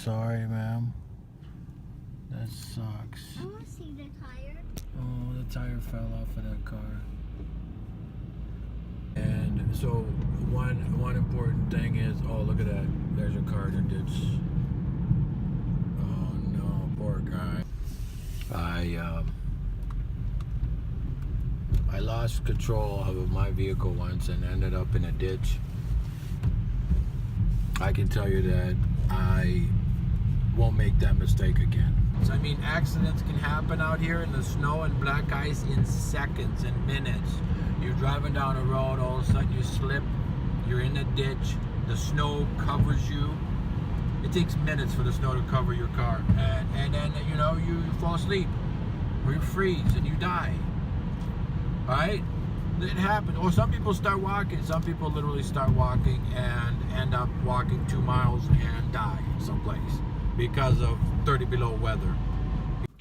sorry, ma'am. That sucks. I want to see the tire. Oh, the tire fell off of that car. And so one important thing is, oh, look at that. There's a car in the ditch. Oh no, poor guy. I lost control of my vehicle once and ended up in a ditch. I can tell you that I won't make that mistake again. So, I mean, accidents can happen out here in the snow and black ice in seconds, in minutes. You're driving down a road, all of a sudden you slip, you're in a ditch, the snow covers you. It takes minutes for the snow to cover your car. And then, you know, you fall asleep, or you freeze and you die. All right? It happens. Or some people start walking. Some people literally start walking and end up walking 2 miles and die someplace because of 30 below weather.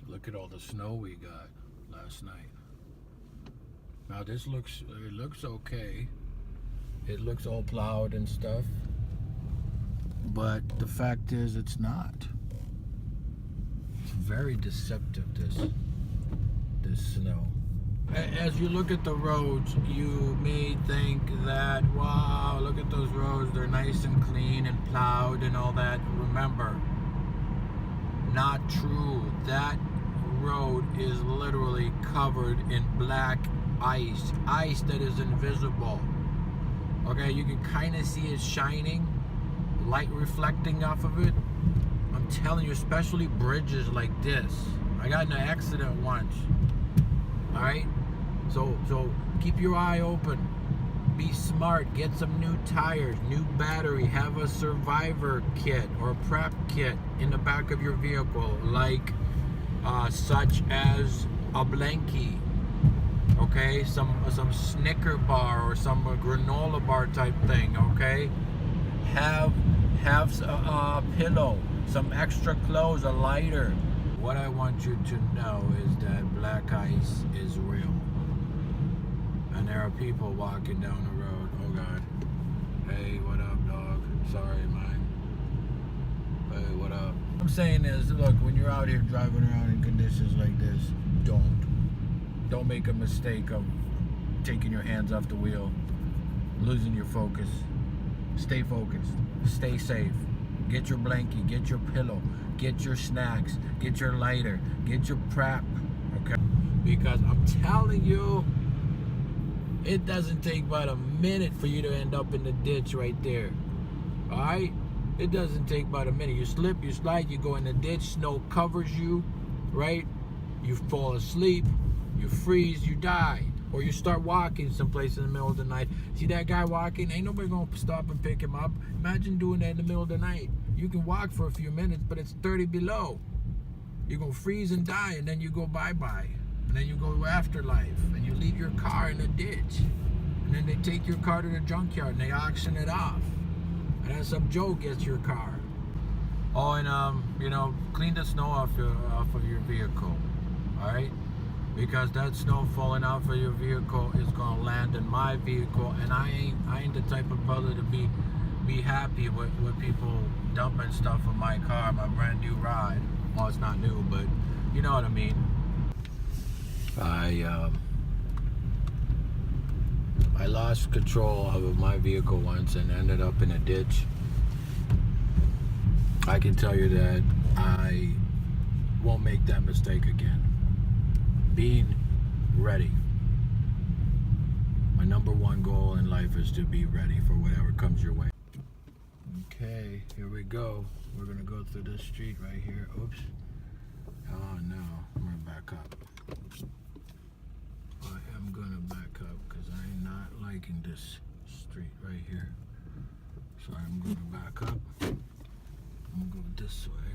Look at all the snow we got last night. Now this looks okay. It looks all plowed and stuff. But the fact is it's not. It's very deceptive, this snow. As you look at the roads, you may think that, wow, look at those roads, they're nice and clean and plowed and all that. Remember, not true. That road is literally covered in black ice that is invisible. Okay, you can kind of see it shining, light reflecting off of it. I'm telling you, especially bridges like this. I got in an accident once. All right, so keep your eye open, be smart, get some new tires, new battery, have a survivor kit or prep kit in the back of your vehicle, like such as a blankie, okay, some Snicker bar or some granola bar type thing, okay. Have a pillow, some extra clothes, a lighter. What I want you to know is that black ice is real. And there are people walking down the road. Oh God. Hey, what up, dog? Sorry, man. Hey, what up? What I'm saying is, look, when you're out here driving around in conditions like this, don't make a mistake of taking your hands off the wheel, losing your focus. Stay focused. Stay safe. Get your blankie, get your pillow, get your snacks, get your lighter, get your prep, okay? Because I'm telling you, it doesn't take but a minute for you to end up in the ditch right there, all right? It doesn't take but a minute. You slip, you slide, you go in the ditch, snow covers you, right? You fall asleep, you freeze, you die. Or you start walking someplace in the middle of the night. See that guy walking? Ain't nobody gonna stop and pick him up. Imagine doing that in the middle of the night. You can walk for a few minutes, but it's 30 below. You're gonna freeze and die, and then you go bye-bye. And then you go afterlife, and you leave your car in a ditch. And then they take your car to the junkyard, and they auction it off. And then some Joe gets your car. Oh, and you know, clean the snow off of your vehicle, all right? Because that snow falling off of your vehicle is gonna land in my vehicle, and I ain't the type of brother to be happy with people dumping stuff in my car, my brand new ride. Well, it's not new, but you know what I mean. I lost control of my vehicle once and ended up in a ditch. I can tell you that I won't make that mistake again. Being ready. My number one goal in life is to be ready for whatever comes your way. Okay, here we go. We're gonna go through this street right here. Oops. Oh no, I'm gonna back up. I am gonna back up because I'm not liking this street right here. So I'm gonna back up. I'm gonna go this way.